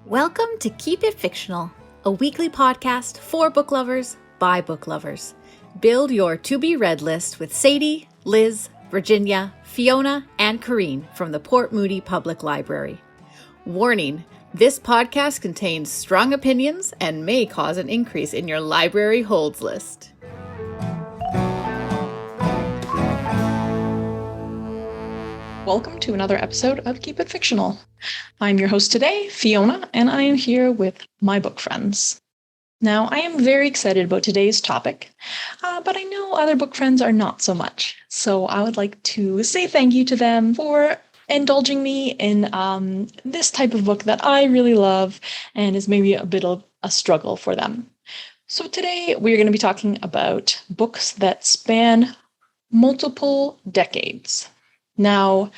Welcome to Keep It Fictional, a weekly podcast for book lovers by book lovers. Build your to-be-read list with Sadie, Liz, Virginia, Fiona, and Corrine from the Port Moody Public Library. Warning, this podcast contains strong opinions and may cause an increase in your library holds list. Welcome to another episode of Keep It Fictional. I'm your host today, Fiona, and I am here with my book friends. Now, I am very excited about today's topic, but I know other book friends are not so much. So I would like to say thank you to them for indulging me in this type of book that I really love and is maybe a bit of a struggle for them. So today we're going to be talking about books that span multiple decades. Now,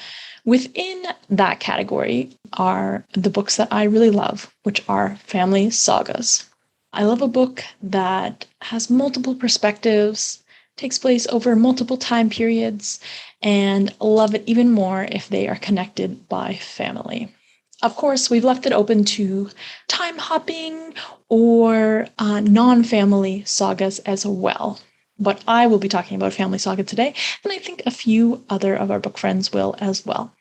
within that category are the books that I really love, which are family sagas. I love a book that has multiple perspectives, takes place over multiple time periods, and love it even more if they are connected by family. Of course, we've left it open to time hopping or non-family sagas as well. But I will be talking about family saga today, and I think a few other of our book friends will as well.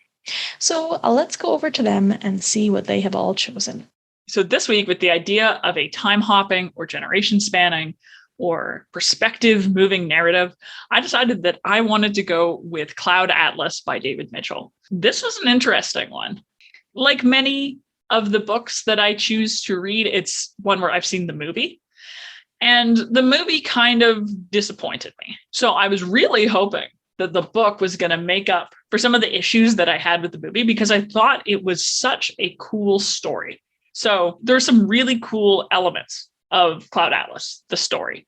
So let's go over to them and see what they have all chosen. So this week, with the idea of a time hopping or generation spanning or perspective moving narrative, I decided that I wanted to go with Cloud Atlas by David Mitchell. This was an interesting one. Like many of the books that I choose to read, it's one where I've seen the movie. And the movie kind of disappointed me. So I was really hoping that the book was going to make up for some of the issues that I had with the movie because I thought it was such a cool story. So there's some really cool elements of Cloud Atlas, the story.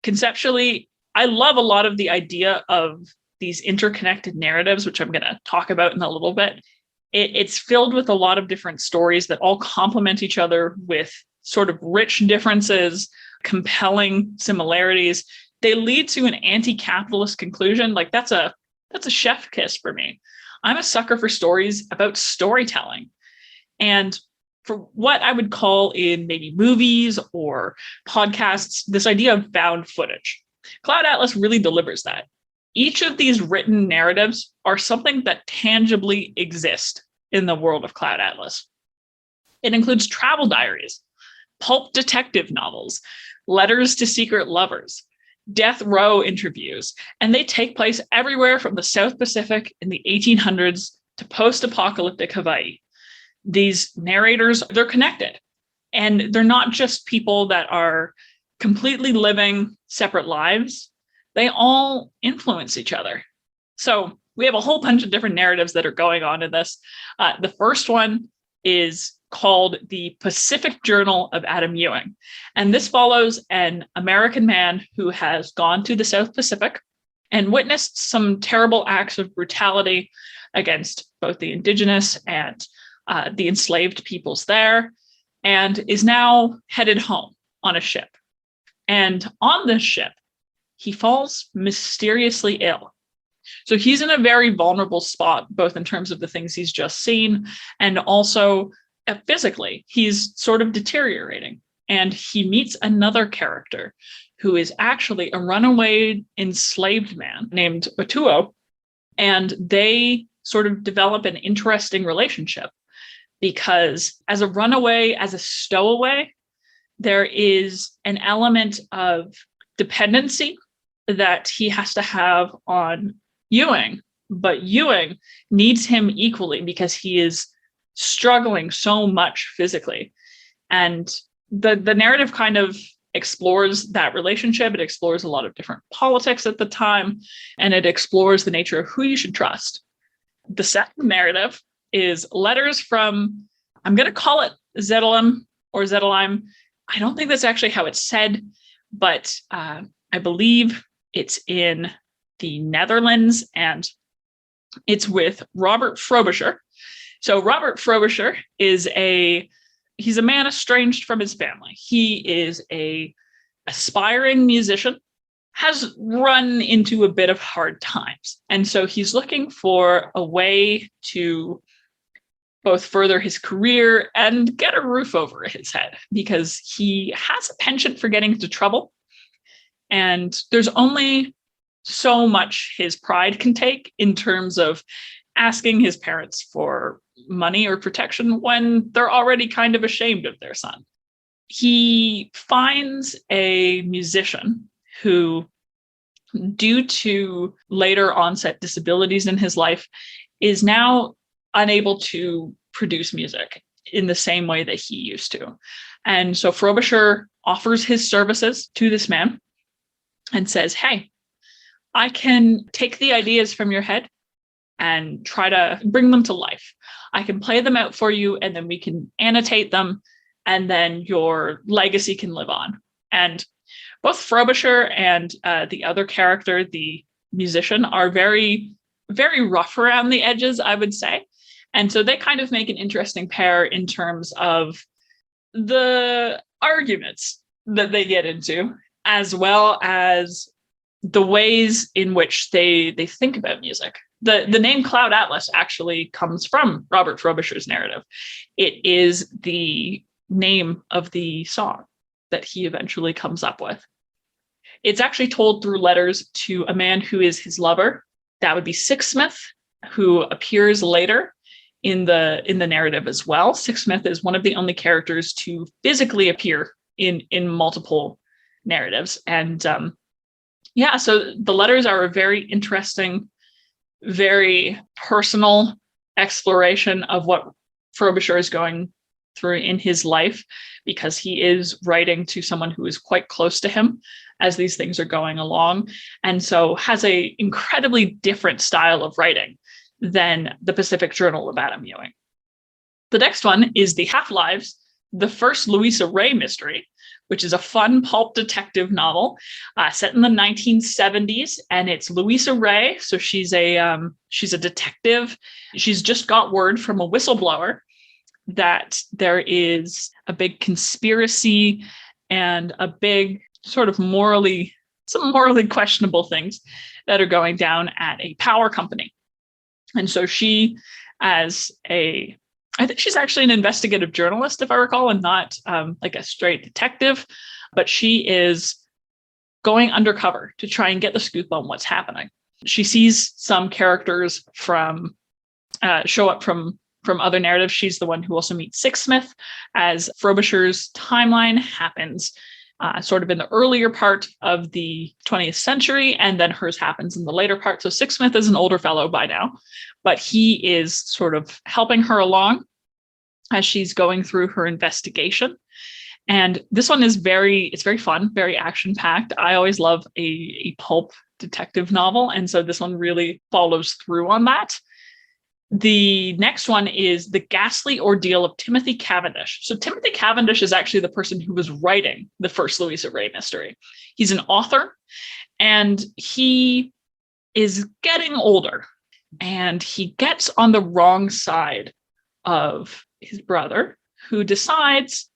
Conceptually, I love a lot of the idea of these interconnected narratives, which I'm going to talk about in a little bit. It's filled with a lot of different stories that all complement each other with sort of rich differences, compelling similarities. They lead to an anti-capitalist conclusion. Like that's a chef kiss for me. I'm a sucker for stories about storytelling. And for what I would call in maybe movies or podcasts, this idea of found footage. Cloud Atlas really delivers that. Each of these written narratives are something that tangibly exist in the world of Cloud Atlas. It includes travel diaries, pulp detective novels, letters to secret lovers, death row interviews, and they take place everywhere from the South Pacific in the 1800s to post-apocalyptic Hawaii. These narrators, they're connected, and they're not just people that are completely living separate lives. They all influence each other. So we have a whole bunch of different narratives that are going on in this. The first one is called The Pacific Journal of Adam Ewing. And this follows an American man who has gone to the South Pacific and witnessed some terrible acts of brutality against both the indigenous and the enslaved peoples there, and is now headed home on a ship. And on this ship, he falls mysteriously ill. So he's in a very vulnerable spot, both in terms of the things he's just seen and also physically, he's sort of deteriorating. And he meets another character who is actually a runaway enslaved man named Otuo. And they sort of develop an interesting relationship because as a runaway, as a stowaway, there is an element of dependency that he has to have on Ewing, but Ewing needs him equally because he is struggling so much physically. And the narrative kind of explores that relationship. It explores a lot of different politics at the time, and it explores the nature of who you should trust. The second narrative is letters from, I'm going to call it Zedelheim or Zedelheim. I don't think that's actually how it's said, but I believe it's in the Netherlands, and it's with Robert Frobisher. So Robert Frobisher is he's a man estranged from his family. He is a aspiring musician, has run into a bit of hard times. And so he's looking for a way to both further his career and get a roof over his head, because he has a penchant for getting into trouble. And there's only so much his pride can take in terms of asking his parents for money or protection when they're already kind of ashamed of their son. He finds a musician who, due to later onset disabilities in his life, is now unable to produce music in the same way that he used to. And so Frobisher offers his services to this man and says, hey, I can take the ideas from your head and try to bring them to life. I can play them out for you, and then we can annotate them, and then your legacy can live on. And both Frobisher and the other character, the musician, are very, very rough around the edges, I would say. And so they kind of make an interesting pair in terms of the arguments that they get into, as well as the ways in which they think about music. The name Cloud Atlas actually comes from Robert Frobisher's narrative. It is the name of the song that he eventually comes up with. It's actually told through letters to a man who is his lover. That would be Sixsmith, who appears later in the narrative as well. Sixsmith is one of the only characters to physically appear in multiple narratives. And so the letters are a very interesting, very personal exploration of what Frobisher is going through in his life, because he is writing to someone who is quite close to him as these things are going along, and so has a incredibly different style of writing than the Pacific Journal of Adam Ewing. The next one is The Half-Lives, the first Louisa Ray mystery, which is a fun pulp detective novel set in the 1970s, and it's Louisa Ray. So she's a detective. She's just got word from a whistleblower that there is a big conspiracy and a big sort of some morally questionable things that are going down at a power company. And so she, I think she's actually an investigative journalist, if I recall, and not like a straight detective, but she is going undercover to try and get the scoop on what's happening. She sees some characters show up from other narratives. She's the one who also meets Sixsmith, as Frobisher's timeline happens sort of in the earlier part of the 20th century, and then hers happens in the later part. So Sixsmith is an older fellow by now, but he is sort of helping her along as she's going through her investigation. And this one is very fun, very action-packed. I always love a pulp detective novel, and so this one really follows through on that. The next one is The Ghastly Ordeal of Timothy Cavendish. So Timothy Cavendish is actually the person who was writing the first Louisa Ray mystery. He's an author, and he is getting older, and he gets on the wrong side of his brother, who decides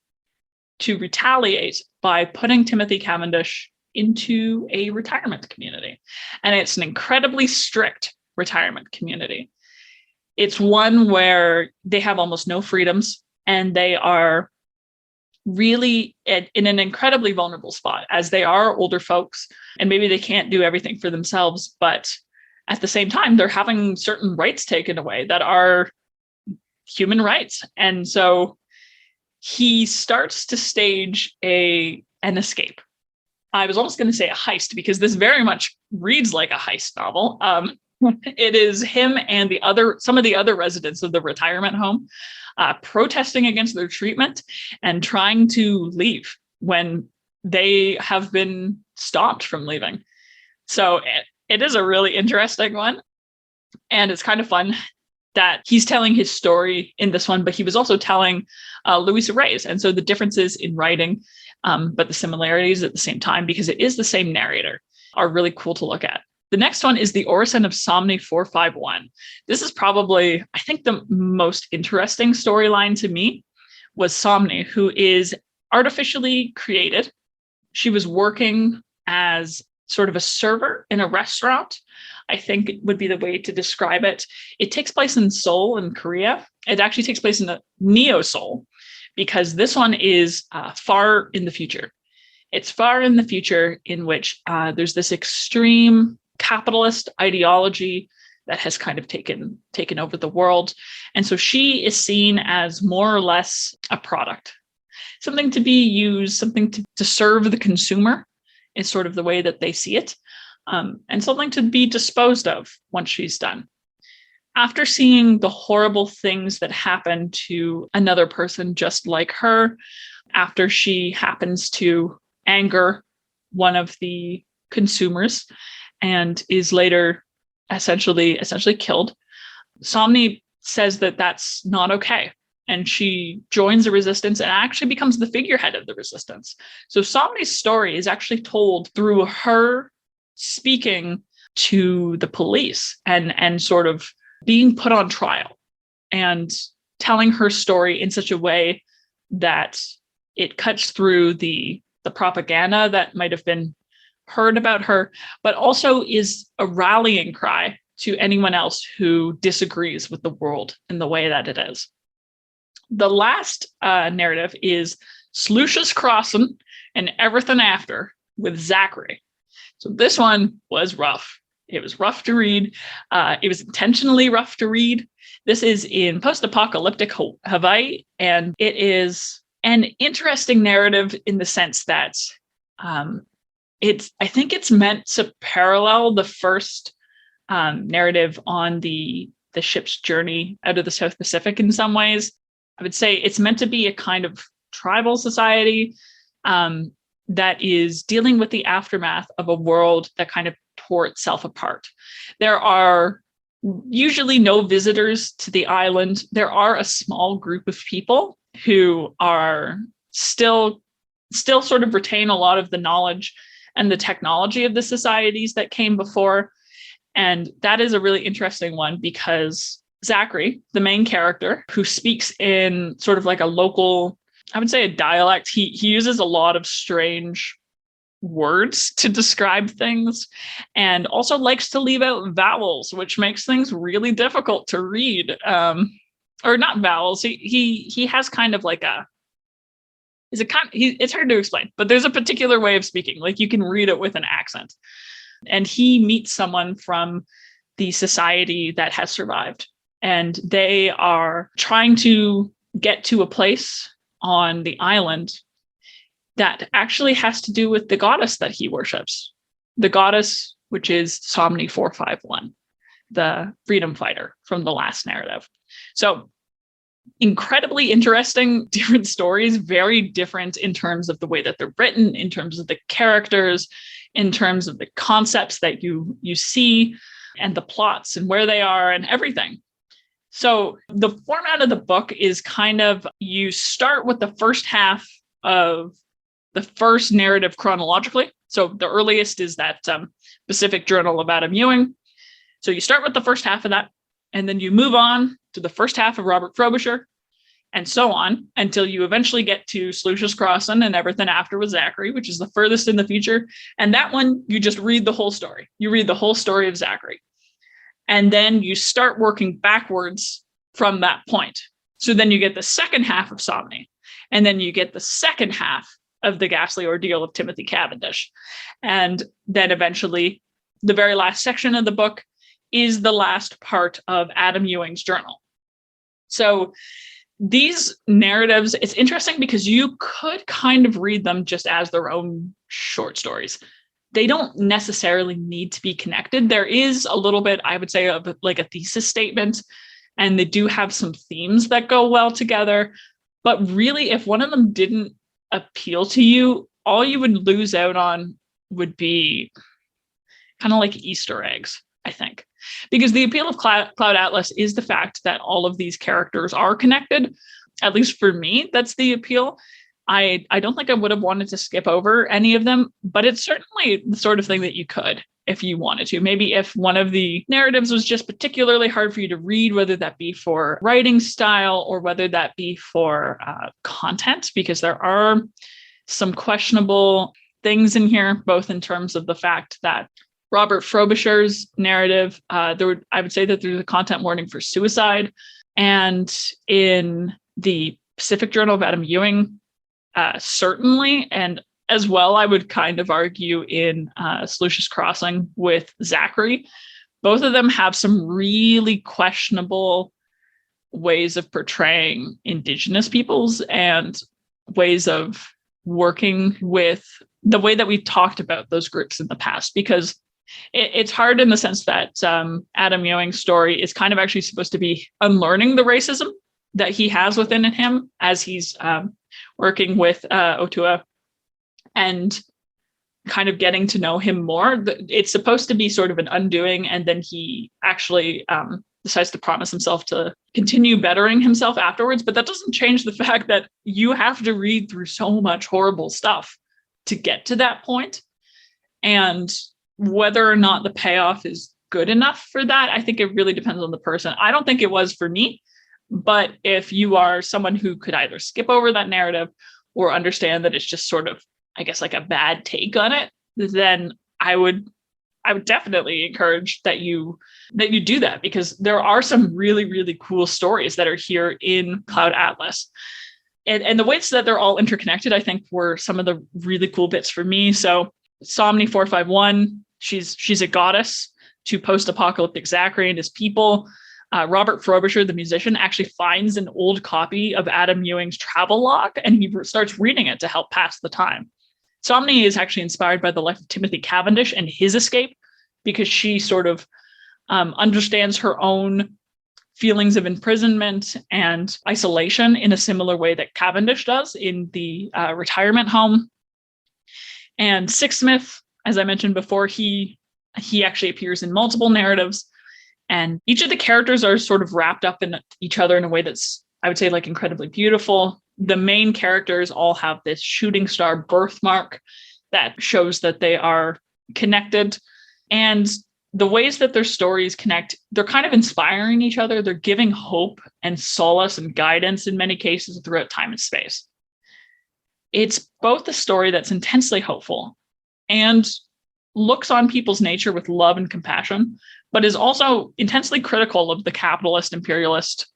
to retaliate by putting Timothy Cavendish into a retirement community. And it's an incredibly strict retirement community. It's one where they have almost no freedoms, and they are really in an incredibly vulnerable spot, as they are older folks, and maybe they can't do everything for themselves, but at the same time, they're having certain rights taken away that are human rights. And so he starts to stage an escape. I was almost going to say a heist, because this very much reads like a heist novel. It is him and some of the other residents of the retirement home protesting against their treatment and trying to leave when they have been stopped from leaving. So it is a really interesting one. And it's kind of fun that he's telling his story in this one, but he was also telling Louisa Ray's. And so the differences in writing, but the similarities at the same time, because it is the same narrator, are really cool to look at. The next one is The Orison of Somni 451. This is probably, I think, the most interesting storyline to me was Somni, who is artificially created. She was working as sort of a server in a restaurant, I think would be the way to describe it. It takes place in Seoul in Korea. It actually takes place in the Neo-Seoul, because this one is far in the future. It's far in the future in which there's this extreme capitalist ideology that has kind of taken over the world. And so she is seen as more or less a product, something to be used, something to serve the consumer is sort of the way that they see it, and something to be disposed of once she's done. After seeing the horrible things that happen to another person just like her, after she happens to anger one of the consumers and is later essentially killed, Somni says that that's not okay. And she joins the resistance and actually becomes the figurehead of the resistance. So Somni's story is actually told through her speaking to the police and sort of being put on trial and telling her story in such a way that it cuts through the propaganda that might have been heard about her, but also is a rallying cry to anyone else who disagrees with the world in the way that it is. The last narrative is Sluicious Crossing and Everything After with Zachary. So this one was rough. It was rough to read. It was intentionally rough to read. This is in post-apocalyptic Hawaii, and it is an interesting narrative in the sense that I think it's meant to parallel the first narrative on the ship's journey out of the South Pacific in some ways. I would say it's meant to be a kind of tribal society that is dealing with the aftermath of a world that kind of tore itself apart. There are usually no visitors to the island. There are a small group of people who are still sort of retain a lot of the knowledge and the technology of the societies that came before. And that is a really interesting one because Zachary, the main character, who speaks in sort of like a local, I would say a dialect, he uses a lot of strange words to describe things and also likes to leave out vowels, which makes things really difficult to read. Or not vowels. He has kind of like it's hard to explain, but there's a particular way of speaking. Like you can read it with an accent. And he meets someone from the society that has survived. And they are trying to get to a place on the island that actually has to do with the goddess that he worships. The goddess, which is Somni 451, the freedom fighter from the last narrative. So incredibly interesting, different stories, very different in terms of the way that they're written, in terms of the characters, in terms of the concepts that you see and the plots and where they are and everything. So the format of the book is kind of, you start with the first half of the first narrative chronologically. So the earliest is that Pacific Journal of Adam Ewing. So you start with the first half of that, and then you move on to the first half of Robert Frobisher, and so on, until you eventually get to Sluicious Crossing and Everything After with Zachary, which is the furthest in the future. And that one, you just read the whole story. You read the whole story of Zachary. And then you start working backwards from that point. So then you get the second half of Somni. And then you get the second half of The Ghastly Ordeal of Timothy Cavendish. And then eventually, the very last section of the book is the last part of Adam Ewing's journal. So these narratives, it's interesting because you could kind of read them just as their own short stories. They don't necessarily need to be connected. There is a little bit, I would say, of like a thesis statement, and they do have some themes that go well together. But really, if one of them didn't appeal to you, all you would lose out on would be kind of like Easter eggs, I think. Because the appeal of Cloud Atlas is the fact that all of these characters are connected. At least for me, that's the appeal. I don't think I would have wanted to skip over any of them, but it's certainly the sort of thing that you could if you wanted to. Maybe if one of the narratives was just particularly hard for you to read, whether that be for writing style or whether that be for content, because there are some questionable things in here, both in terms of the fact that Robert Frobisher's narrative, I would say that there's a content warning for suicide. And in the Pacific Journal of Adam Ewing, certainly. And as well, I would kind of argue in Sluicious Crossing with Zachary. Both of them have some really questionable ways of portraying Indigenous peoples and ways of working with the way that we've talked about those groups in the past, because it's hard in the sense that Adam Ewing's story is kind of actually supposed to be unlearning the racism that he has within him as he's working with Otua and kind of getting to know him more. It's supposed to be sort of an undoing, and then he actually decides to promise himself to continue bettering himself afterwards. But that doesn't change the fact that you have to read through so much horrible stuff to get to that point. And whether or not the payoff is good enough for that, I think it really depends on the person. I don't think it was for me, but if you are someone who could either skip over that narrative or understand that it's just sort of, I guess, like a bad take on it, then I would definitely encourage that you do that, because there are some really, really cool stories that are here in Cloud Atlas. And the ways that they're all interconnected, I think, were some of the really cool bits for me. So Somni 451, she's a goddess to post-apocalyptic Zachary and his people. Robert Frobisher, the musician, actually finds an old copy of Adam Ewing's travel log, and he starts reading it to help pass the time. Somni is actually inspired by the life of Timothy Cavendish and his escape, because she sort of understands her own feelings of imprisonment and isolation in a similar way that Cavendish does in the retirement home. And Sixsmith, as I mentioned before, he actually appears in multiple narratives, and each of the characters are sort of wrapped up in each other in a way that's, I would say, like incredibly beautiful. The main characters all have this shooting star birthmark that shows that they are connected. And the ways that their stories connect, they're kind of inspiring each other. They're giving hope and solace and guidance in many cases throughout time and space. It's both a story that's intensely hopeful and looks on people's nature with love and compassion, but is also intensely critical of the capitalist, imperialist,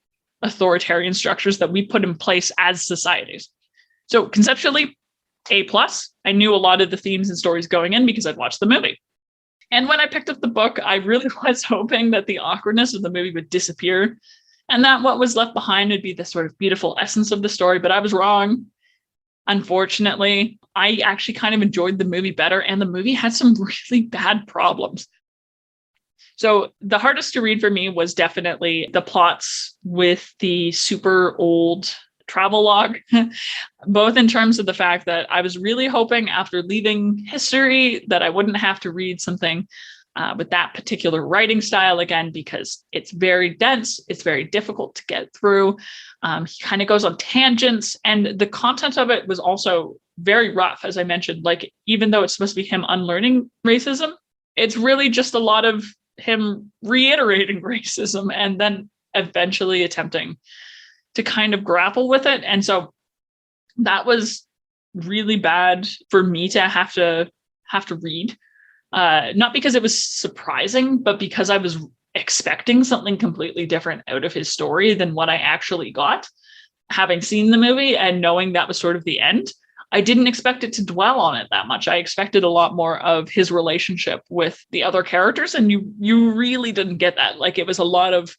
authoritarian structures that we put in place as societies. So conceptually, A+. I knew a lot of the themes and stories going in because I'd watched the movie. And when I picked up the book, I really was hoping that the awkwardness of the movie would disappear and that what was left behind would be the sort of beautiful essence of the story, but I was wrong. Unfortunately, I actually kind of enjoyed the movie better, and the movie had some really bad problems. So the hardest to read for me was definitely the plots with the super old travel log, both in terms of the fact that I was really hoping after leaving history that I wouldn't have to read something with that particular writing style again, because it's very dense, it's very difficult to get through. He kind of goes on tangents, and the content of it was also very rough, as I mentioned. Like, even though it's supposed to be him unlearning racism, it's really just a lot of him reiterating racism and then eventually attempting to kind of grapple with it. And so that was really bad for me to have to read. Not because it was surprising, but because I was expecting something completely different out of his story than what I actually got. Having seen the movie and knowing that was sort of the end, I didn't expect it to dwell on it that much. I expected a lot more of his relationship with the other characters, and you really didn't get that. Like, it was a lot of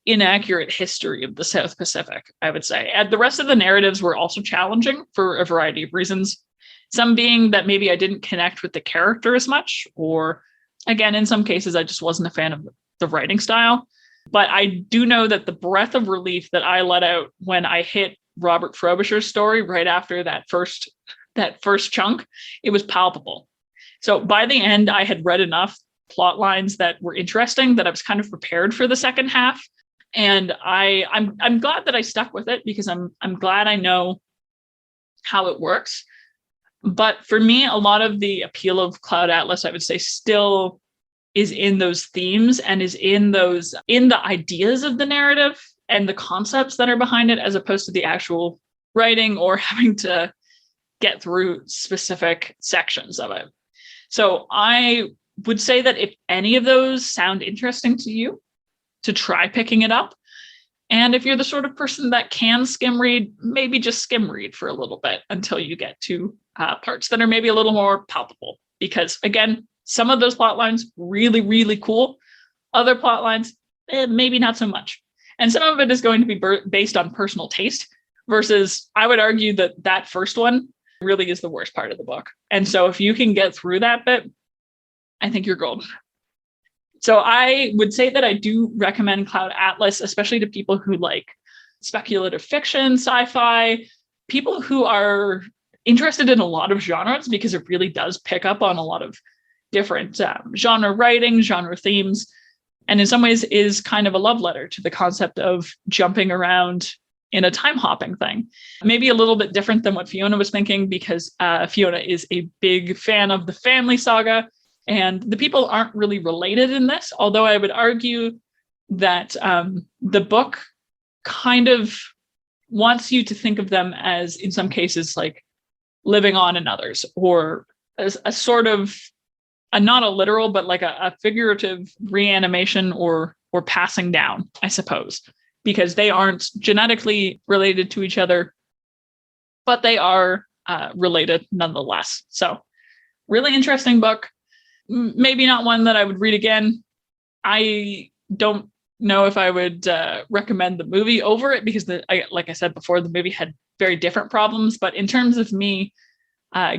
inaccurate history of the South Pacific, I would say. And the rest of the narratives were also challenging for a variety of reasons. Some being that maybe I didn't connect with the character as much, or again, in some cases, I just wasn't a fan of the writing style. But I do know that the breath of relief that I let out when I hit Robert Frobisher's story right after that first chunk, it was palpable. So by the end, I had read enough plot lines that were interesting that I was kind of prepared for the second half. And I'm glad that I stuck with it, because I'm glad I know how it works. But for me, a lot of the appeal of Cloud Atlas, I would say, still is in those themes and is in the ideas of the narrative and the concepts that are behind it, as opposed to the actual writing or having to get through specific sections of it. So I would say that if any of those sound interesting to you, to try picking it up. And if you're the sort of person that can skim read, maybe just skim read for a little bit until you get to parts that are maybe a little more palpable. Because again, some of those plot lines really, really cool. Other plot lines, maybe not so much. And some of it is going to be based on personal taste versus I would argue that that first one really is the worst part of the book. And so if you can get through that bit, I think you're golden. So I would say that I do recommend Cloud Atlas, especially to people who like speculative fiction, sci-fi, people who are interested in a lot of genres, because it really does pick up on a lot of different genre writing, genre themes, and in some ways is kind of a love letter to the concept of jumping around in a time hopping thing. Maybe a little bit different than what Fiona was thinking, because Fiona is a big fan of the family saga. And the people aren't really related in this, although I would argue that the book kind of wants you to think of them as, in some cases, like living on in others, or as a sort of, not a literal, but like a figurative reanimation or passing down, I suppose, because they aren't genetically related to each other, but they are related nonetheless. So really interesting book. Maybe not one that I would read again. I don't know if I would recommend the movie over it, because like I said before, the movie had very different problems. But in terms of me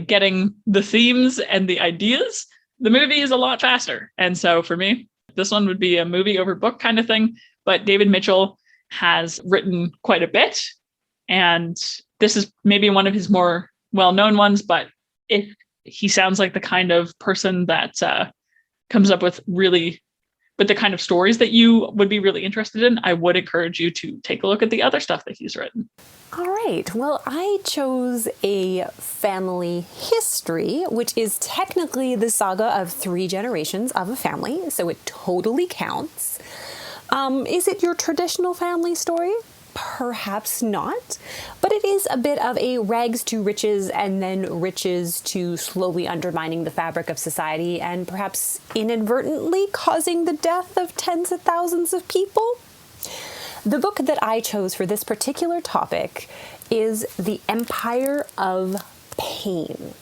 getting the themes and the ideas, the movie is a lot faster. And so for me, this one would be a movie over book kind of thing. But David Mitchell has written quite a bit. And this is maybe one of his more well-known ones. But if he sounds like the kind of person that comes up with the kind of stories that you would be really interested in, I would encourage you to take a look at the other stuff that he's written. All right. Well, I chose a family history, which is technically the saga of 3 generations of a family, so it totally counts. Is it your traditional family story? Perhaps not, but it is a bit of a rags to riches and then riches to slowly undermining the fabric of society and perhaps inadvertently causing the death of tens of thousands of people. The book that I chose for this particular topic is The Empire of Pain: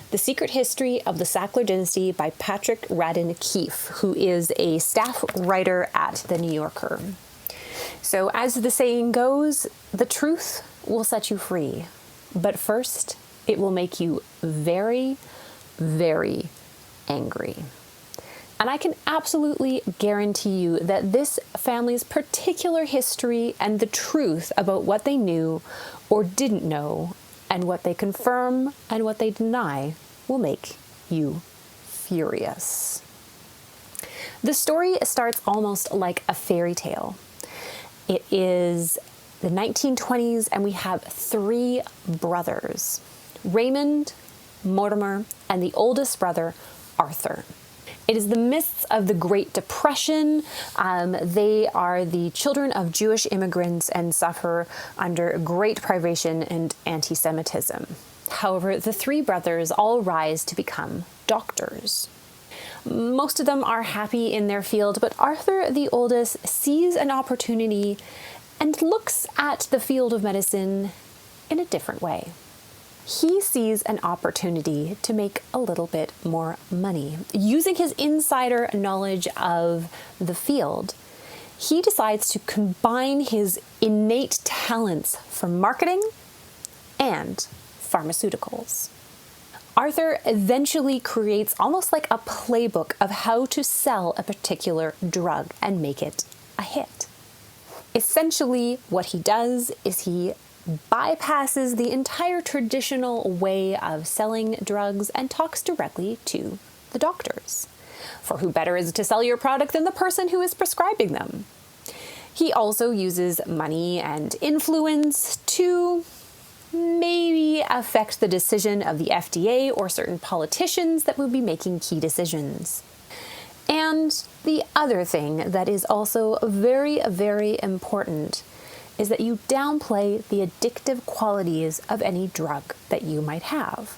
The Secret History of the Sackler Dynasty by Patrick Radden Keefe, who is a staff writer at The New Yorker. So as the saying goes, the truth will set you free, but first it will make you very, very angry. And I can absolutely guarantee you that this family's particular history and the truth about what they knew or didn't know, and what they confirm and what they deny, will make you furious. The story starts almost like a fairy tale. It is the 1920s, and we have 3 brothers, Raymond, Mortimer, and the oldest brother, Arthur. It is the midst of the Great Depression. They are the children of Jewish immigrants and suffer under great privation and anti-Semitism. However, the 3 brothers all rise to become doctors. Most of them are happy in their field, but Arthur, the oldest, sees an opportunity and looks at the field of medicine in a different way. He sees an opportunity to make a little bit more money. Using his insider knowledge of the field, he decides to combine his innate talents for marketing and pharmaceuticals. Arthur eventually creates almost like a playbook of how to sell a particular drug and make it a hit. Essentially, what he does is he bypasses the entire traditional way of selling drugs and talks directly to the doctors. For who better is to sell your product than the person who is prescribing them? He also uses money and influence to maybe affect the decision of the FDA or certain politicians that will be making key decisions. And the other thing that is also very, very important is that you downplay the addictive qualities of any drug that you might have.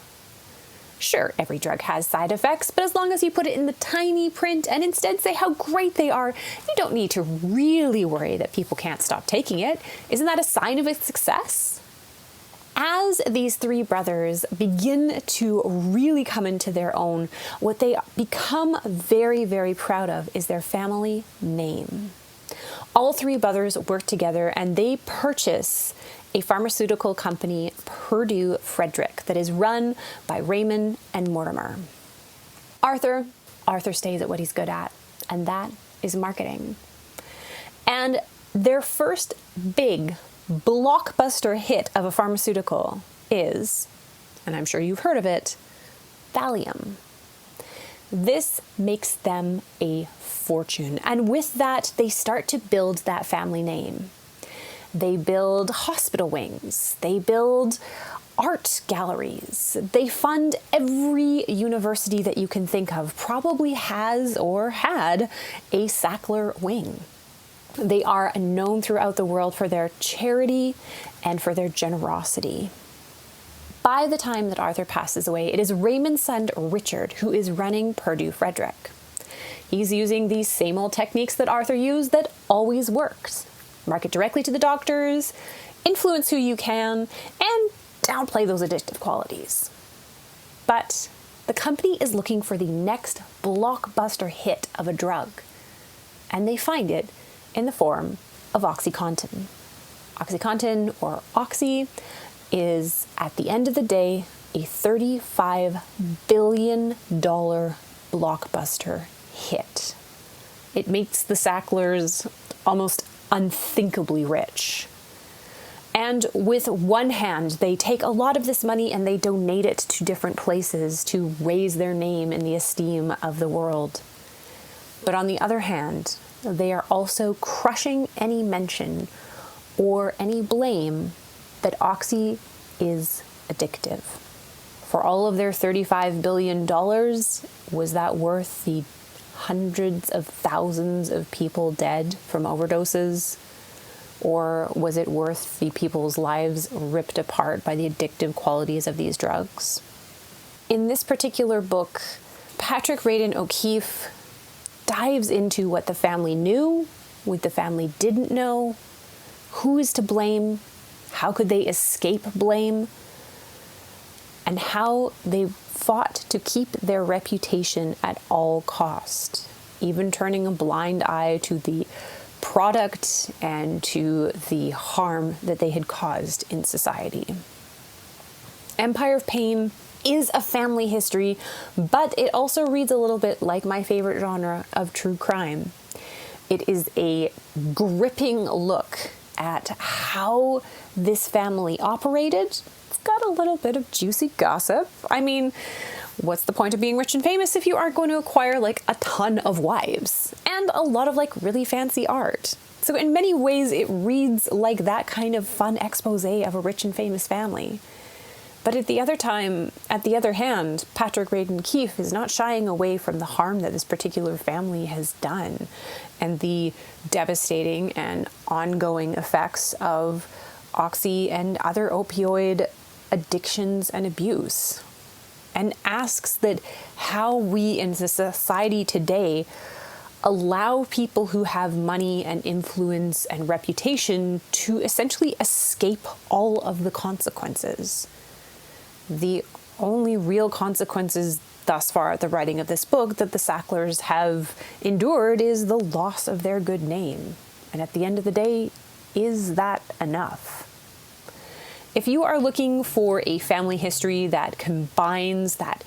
Sure, every drug has side effects, but as long as you put it in the tiny print and instead say how great they are, you don't need to really worry that people can't stop taking it. Isn't that a sign of its success? As these three brothers begin to really come into their own, what they become very, very proud of is their family name. All three brothers work together and they purchase a pharmaceutical company, Purdue Frederick, that is run by Raymond and Mortimer. Arthur stays at what he's good at, and that is marketing. And their first big blockbuster hit of a pharmaceutical is, and I'm sure you've heard of it, Valium. This makes them a fortune, and with that, they start to build that family name. They build hospital wings. They build art galleries. They fund every university that you can think of, probably has or had a Sackler wing. They are known throughout the world for their charity and for their generosity. By the time that Arthur passes away, it is Raymond's son, Richard, who is running Purdue Frederick. He's using these same old techniques that Arthur used that always worked. Market directly to the doctors, influence who you can, and downplay those addictive qualities. But the company is looking for the next blockbuster hit of a drug, and they find it in the form of OxyContin. OxyContin, or Oxy, is, at the end of the day, a $35 billion blockbuster hit. It makes the Sacklers almost unthinkably rich. And with one hand, they take a lot of this money and they donate it to different places to raise their name in the esteem of the world. But on the other hand, they are also crushing any mention or any blame that Oxy is addictive. For all of their $35 billion, was that worth the hundreds of thousands of people dead from overdoses? Or was it worth the people's lives ripped apart by the addictive qualities of these drugs? In this particular book, Patrick Radden Keefe dives into what the family knew, what the family didn't know, who is to blame, how could they escape blame, and how they fought to keep their reputation at all cost, even turning a blind eye to the product and to the harm that they had caused in society. Empire of Pain is a family history, but it also reads a little bit like my favorite genre of true crime. It is a gripping look at how this family operated. It's got a little bit of juicy gossip. I mean, what's the point of being rich and famous if you aren't going to acquire like a ton of wives and a lot of like really fancy art? So in many ways, it reads like that kind of fun expose of a rich and famous family. But at the other hand, Patrick Radden Keefe is not shying away from the harm that this particular family has done and the devastating and ongoing effects of oxy and other opioid addictions and abuse, and asks that how we in the society today allow people who have money and influence and reputation to essentially escape all of the consequences. The only real consequences thus far at the writing of this book that the Sacklers have endured is the loss of their good name. And at the end of the day, is that enough? If you are looking for a family history that combines that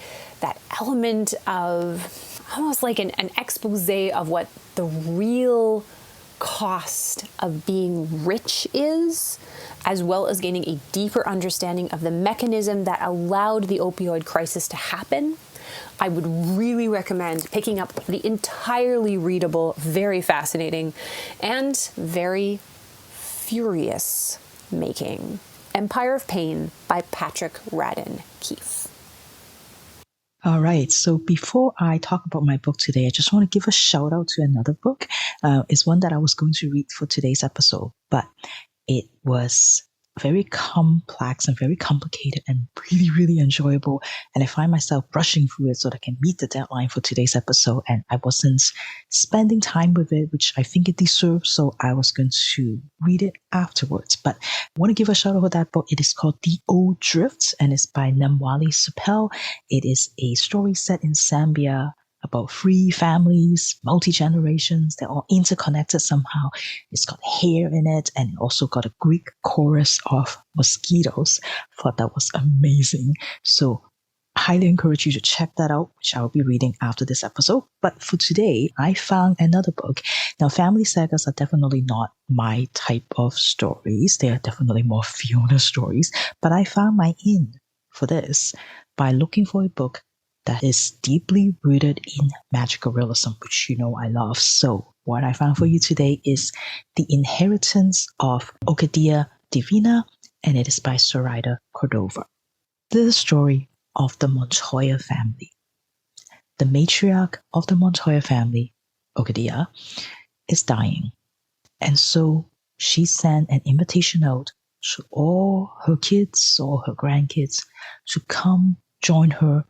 element of almost like an expose of what the real cost of being rich is, as well as gaining a deeper understanding of the mechanism that allowed the opioid crisis to happen, I would really recommend picking up the entirely readable, very fascinating, and very furious making Empire of Pain by Patrick Radden Keefe. All right. So before I talk about my book today, I just want to give a shout out to another book. It's one that I was going to read for today's episode, but It was very complex and very complicated and really, really enjoyable. And I find myself rushing through it so that I can meet the deadline for today's episode. And I wasn't spending time with it, which I think it deserves. So I was going to read it afterwards. But I want to give a shout out for that book. It is called The Old Drifts and it's by Namwali Supel. It is a story set in Zambia about 3 families, multi-generations. They're all interconnected somehow. It's got hair in it and it also got a Greek chorus of mosquitoes. I thought that was amazing. So I highly encourage you to check that out, which I'll be reading after this episode. But for today, I found another book. Now, family sagas are definitely not my type of stories. They are definitely more Fiona stories. But I found my in for this by looking for a book that is deeply rooted in magical realism, which you know I love. So what I found for you today is The Inheritance of Orquídea Divina, and it is by Zoraida Córdova. This is the story of the Montoya family. The matriarch of the Montoya family, Orquídea, is dying. And so she sent an invitation out to all her kids or her grandkids to come join her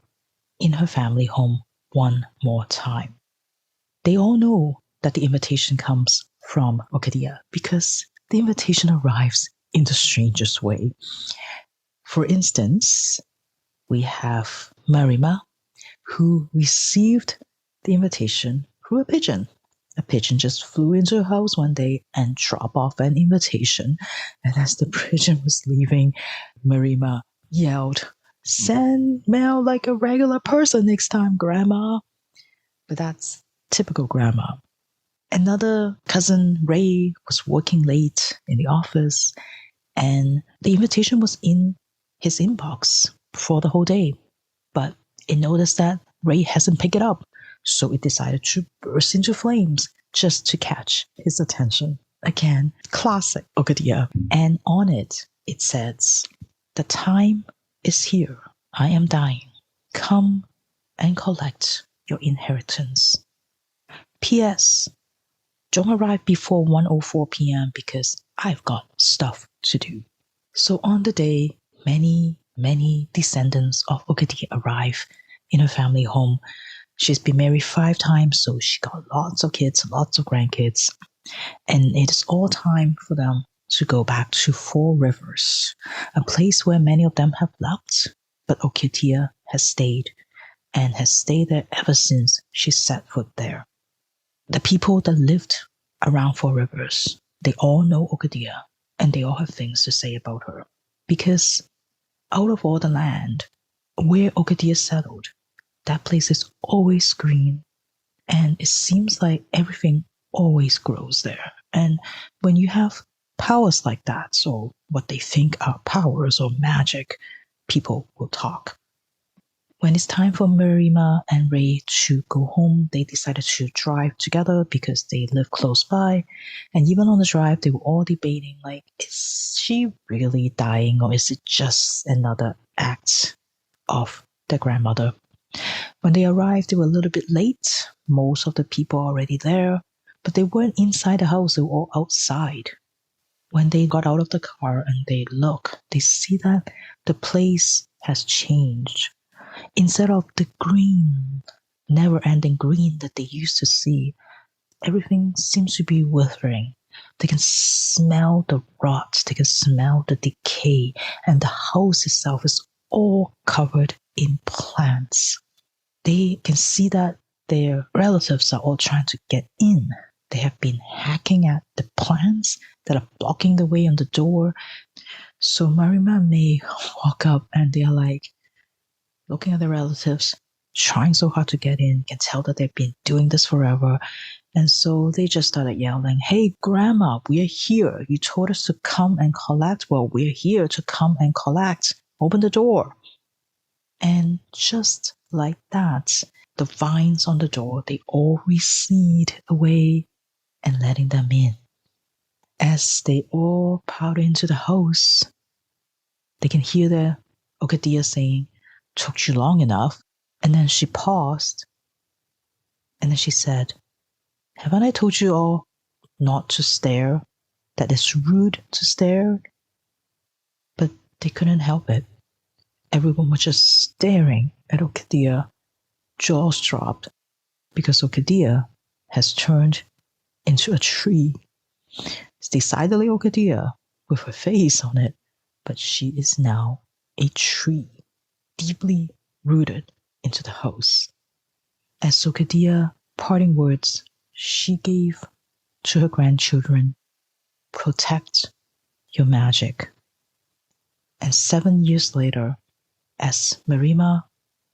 in her family home one more time. They all know that the invitation comes from Orquídea because the invitation arrives in the strangest way. For instance, we have Marima, who received the invitation through a pigeon. A pigeon just flew into her house one day and dropped off an invitation. And as the pigeon was leaving, Marima yelled, "Send mail like a regular person next time, Grandma." But that's typical Grandma. Another cousin, Ray, was working late in the office and the invitation was in his inbox for the whole day. But it noticed that Ray hasn't picked it up, so it decided to burst into flames just to catch his attention. Again, classic Orquídea. And on it, it says, "The time is here. I am dying. Come and collect your inheritance. P.S. Don't arrive before 1:04 p.m. because I've got stuff to do." So on the day, many descendants of Orquídea arrive in her family home. She's been married 5 times, so she got lots of kids, lots of grandkids. And it is all time for them to go back to 4 Rivers, a place where many of them have left, but Orquídea has stayed and has stayed there ever since she set foot there. The people that lived around 4 Rivers, they all know Orquídea and they all have things to say about her. Because out of all the land where Orquídea settled, that place is always green and it seems like everything always grows there. And when you have powers like that, so what they think are powers or magic, people will talk. When it's time for Marima and Ray to go home, they decided to drive together because they live close by. And even on the drive, they were all debating, like, is she really dying or is it just another act of their grandmother? When they arrived, they were a little bit late. Most of the people are already there, but they weren't inside the house, they were all outside. When they got out of the car and they look, they see that the place has changed. Instead of the green, never-ending green that they used to see, everything seems to be withering. They can smell the rot, they can smell the decay, and the house itself is all covered in plants. They can see that their relatives are all trying to get in. They have been hacking at the plants that are blocking the way on the door. So Marima and May walk up and they're like, looking at their relatives, trying so hard to get in, can tell that they've been doing this forever. And so they just started yelling, "Hey, Grandma, we're here. You told us to come and collect. Well, we're here to come and collect. Open the door." And just like that, the vines on the door, they all recede away and letting them in. As they all piled into the house, they can hear the Orquídea saying, "Took you long enough." And then she paused. And then she said, "Haven't I told you all not to stare that it's rude to stare, but they couldn't help it. Everyone was just staring at Orquídea, jaws dropped, because Orquídea has turned into a tree. It's decidedly Orquídea with her face on it, but she is now a tree, deeply rooted into the house. As Orquídea parting words she gave to her grandchildren, protect your magic. And 7 years later, as Marima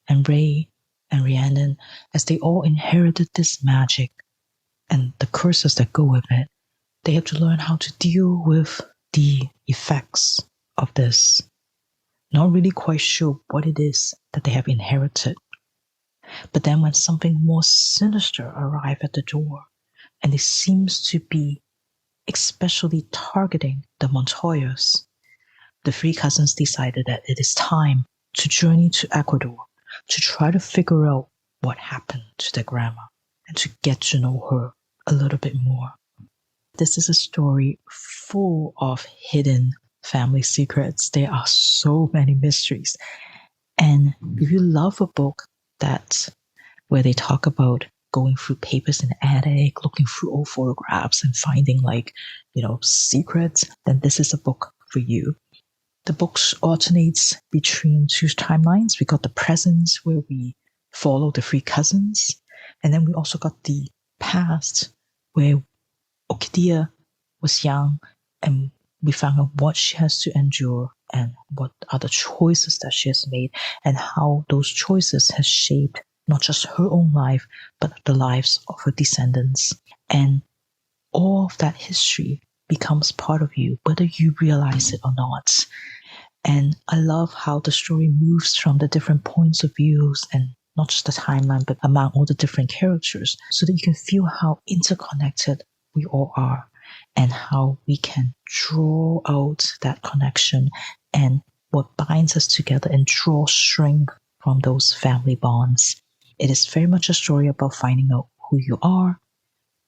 and Ray and Rhiannon, as they all inherited this magic and the curses that go with it, they have to learn how to deal with the effects of this. Not really quite sure what it is that they have inherited. But then when something more sinister arrives at the door, and it seems to be especially targeting the Montoyas, the three cousins decided that it is time to journey to Ecuador to try to figure out what happened to their grandma and to get to know her a little bit more. This is a story full of hidden family secrets. There are so many mysteries. And if you love a book where they talk about going through papers in the attic, looking through old photographs and finding secrets, then this is a book for you. The books alternates between two timelines. We got the present where we follow the three cousins, and then we also got the past where Orquídea was young and we found out what she has to endure and what are the choices that she has made and how those choices have shaped not just her own life, but the lives of her descendants. And all of that history becomes part of you, whether you realize it or not. And I love how the story moves from the different points of views and not just the timeline, but among all the different characters, so that you can feel how interconnected we all are and how we can draw out that connection and what binds us together and draw strength from those family bonds. It is very much a story about finding out who you are,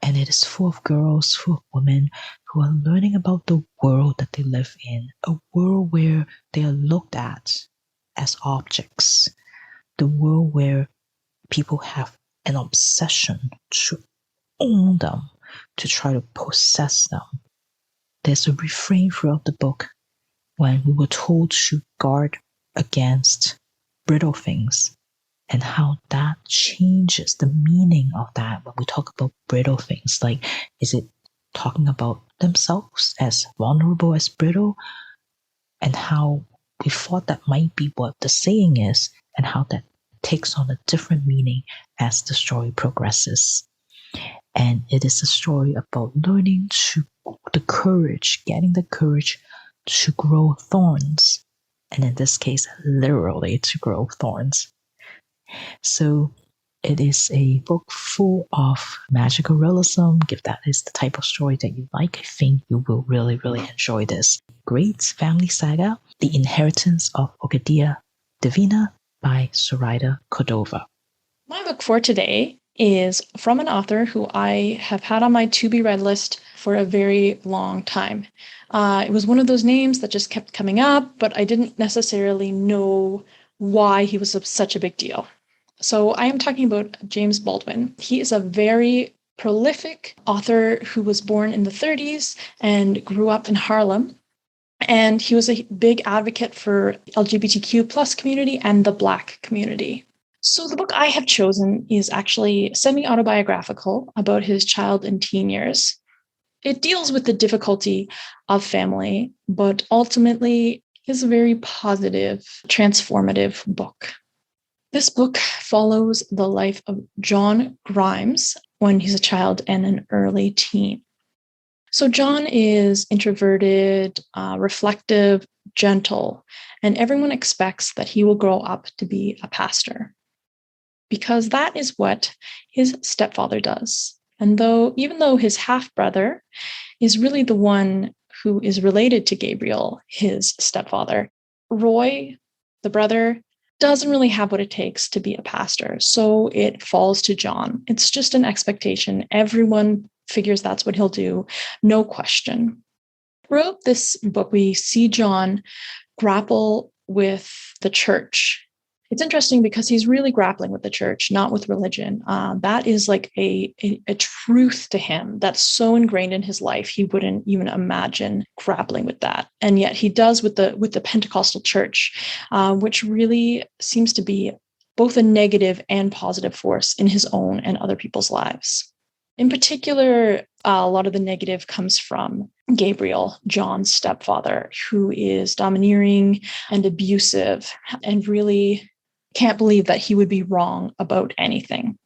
and it is full of girls, full of women who are learning about the world that they live in, a world where they are looked at as objects, the world where people have an obsession to own them, to try to possess them. There's a refrain throughout the book when we were told to guard against brittle things, and how that changes the meaning of that when we talk about brittle things. Like, is it talking about themselves as vulnerable as brittle? And how we thought that might be what the saying is, and how that takes on a different meaning as the story progresses. And it is a story about learning getting the courage to grow thorns. And in this case, literally to grow thorns. So it is a book full of magical realism. If that is the type of story that you like, I think you will really, really enjoy this. Great family saga, The Inheritance of Orquídea Divina by Zoraida Córdova. My book for today is from an author who I have had on my to-be-read list for a very long time. It was one of those names that just kept coming up, but I didn't necessarily know why he was such a big deal. So I am talking about James Baldwin. He is a very prolific author who was born in the 30s and grew up in Harlem. And he was a big advocate for LGBTQ plus community and the Black community. So the book I have chosen is actually semi-autobiographical about his child and teen years. It deals with the difficulty of family, but ultimately is a very positive, transformative book. This book follows the life of John Grimes when he's a child and an early teen. So John is introverted, reflective, gentle, and everyone expects that he will grow up to be a pastor, because that is what his stepfather does. And even though his half-brother is really the one who is related to Gabriel, his stepfather, Roy, the brother, doesn't really have what it takes to be a pastor. So it falls to John. It's just an expectation. Everyone figures that's what he'll do. No question. throughout this book, we see John grapple with the church. It's interesting because he's really grappling with the church, not with religion. That is like a truth to him that's so ingrained in his life, he wouldn't even imagine grappling with that. And yet he does with the Pentecostal church, which really seems to be both a negative and positive force in his own and other people's lives. In particular, a lot of the negative comes from Gabriel, John's stepfather, who is domineering and abusive and really can't believe that he would be wrong about anything.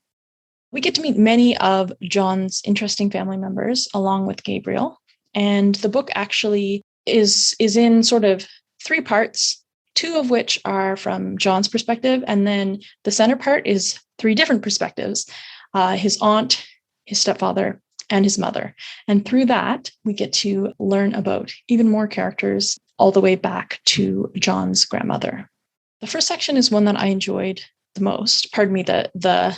We get to meet many of John's interesting family members along with Gabriel. And the book actually is in sort of 3 parts, 2 of which are from John's perspective. And then the center part is 3 different perspectives, his aunt, his stepfather, and his mother. And through that, we get to learn about even more characters all the way back to John's grandmother. The first section is one that I enjoyed the most. Pardon me, the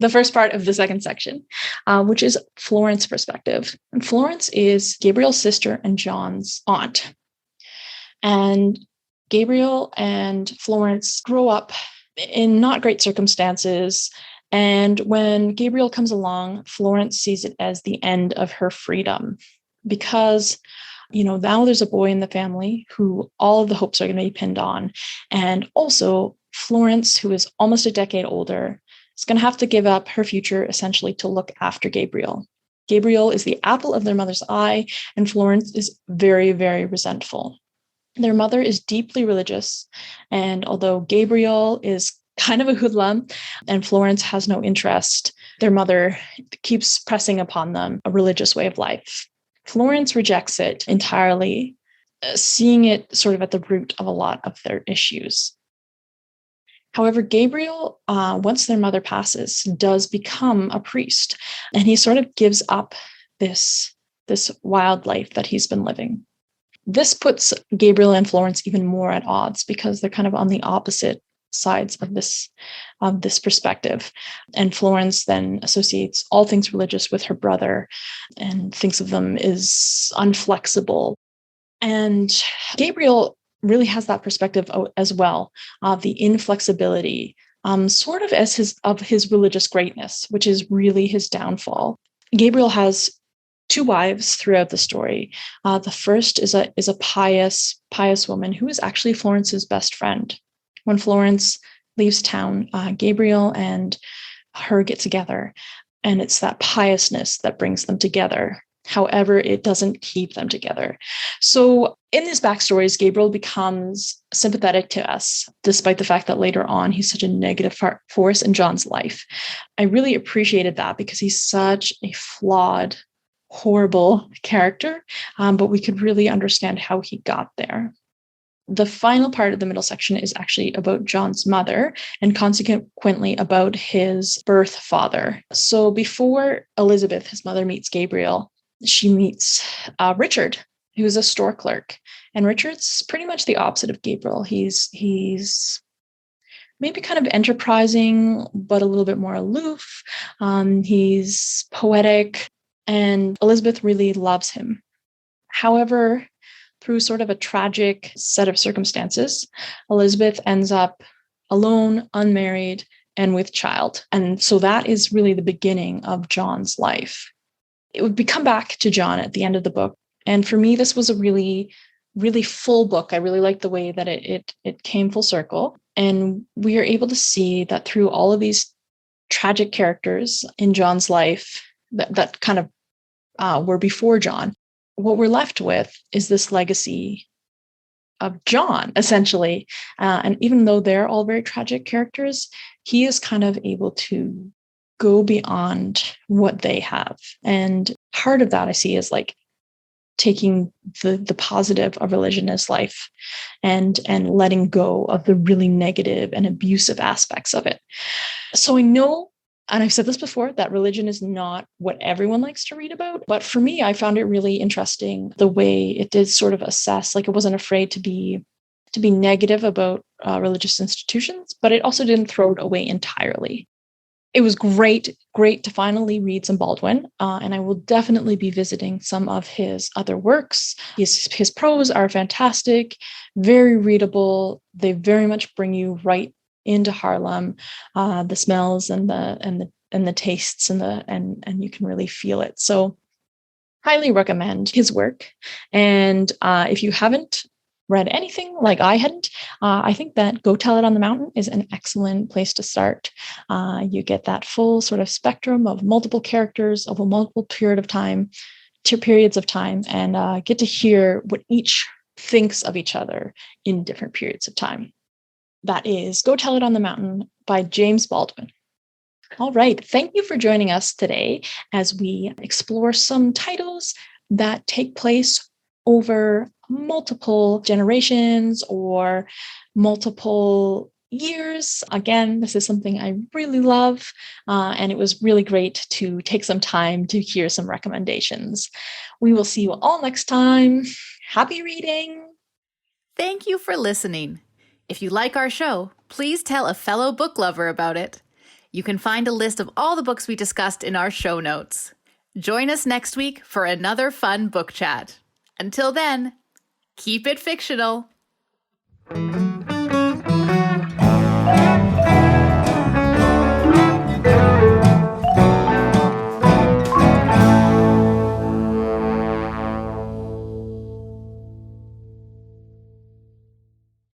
first part of the second section, which is Florence's perspective. And Florence is Gabriel's sister and John's aunt. And Gabriel and Florence grow up in not great circumstances. And when Gabriel comes along, Florence sees it as the end of her freedom because now there's a boy in the family who all of the hopes are going to be pinned on. And also Florence, who is almost a decade older, is going to have to give up her future essentially to look after Gabriel. Gabriel is the apple of their mother's eye, and Florence is very, very resentful. Their mother is deeply religious. And although Gabriel is kind of a hoodlum and Florence has no interest, their mother keeps pressing upon them a religious way of life. Florence rejects it entirely, seeing it sort of at the root of a lot of their issues. However, Gabriel, once their mother passes, does become a priest, and he sort of gives up this wild life that he's been living. This puts Gabriel and Florence even more at odds because they're kind of on the opposite sides of this perspective. And Florence then associates all things religious with her brother and thinks of them as unflexible. And Gabriel really has that perspective as well, the inflexibility, sort of as his religious greatness, which is really his downfall. Gabriel has 2 wives throughout the story. The first is a pious woman who is actually Florence's best friend. When Florence leaves town, Gabriel and her get together, and it's that piousness that brings them together. However, it doesn't keep them together. So in these backstories, Gabriel becomes sympathetic to us, despite the fact that later on he's such a negative force in John's life. I really appreciated that because he's such a flawed, horrible character, but we could really understand how he got there. The final part of the middle section is actually about John's mother and consequently about his birth father. So before Elizabeth, his mother, meets Gabriel, she meets Richard, who's a store clerk. And Richard's pretty much the opposite of Gabriel. He's maybe kind of enterprising, but a little bit more aloof. He's poetic, and Elizabeth really loves him. However, through sort of a tragic set of circumstances, Elizabeth ends up alone, unmarried, and with child. And so that is really the beginning of John's life. It would come back to John at the end of the book. And for me, this was a really, really full book. I really liked the way that it came full circle. And we are able to see that through all of these tragic characters in John's life that kind of were before John, what we're left with is this legacy of John, essentially. And even though they're all very tragic characters, he is kind of able to go beyond what they have. And part of that I see is like taking the positive of religion as life and letting go of the really negative and abusive aspects of it. So I know, and I've said this before, that religion is not what everyone likes to read about. But for me, I found it really interesting the way it did sort of assess, like it wasn't afraid to be negative about religious institutions, but it also didn't throw it away entirely. it was great to finally read some Baldwin, and I will definitely be visiting some of his other works. His prose are fantastic, very readable. They very much bring you right into Harlem, the smells and the tastes and you can really feel it. So highly recommend his work. And if you haven't read anything like I hadn't, I think that Go Tell It on the Mountain is an excellent place to start. You get that full sort of spectrum of multiple characters of a multiple periods of time, and get to hear what each thinks of each other in different periods of time. That is Go Tell It on the Mountain by James Baldwin. All right. Thank you for joining us today as we explore some titles that take place over multiple generations or multiple years. Again, this is something I really love, and it was really great to take some time to hear some recommendations. We will see you all next time. Happy reading! Thank you for listening. If you like our show, please tell a fellow book lover about it. You can find a list of all the books we discussed in our show notes. Join us next week for another fun book chat. Until then, keep it fictional.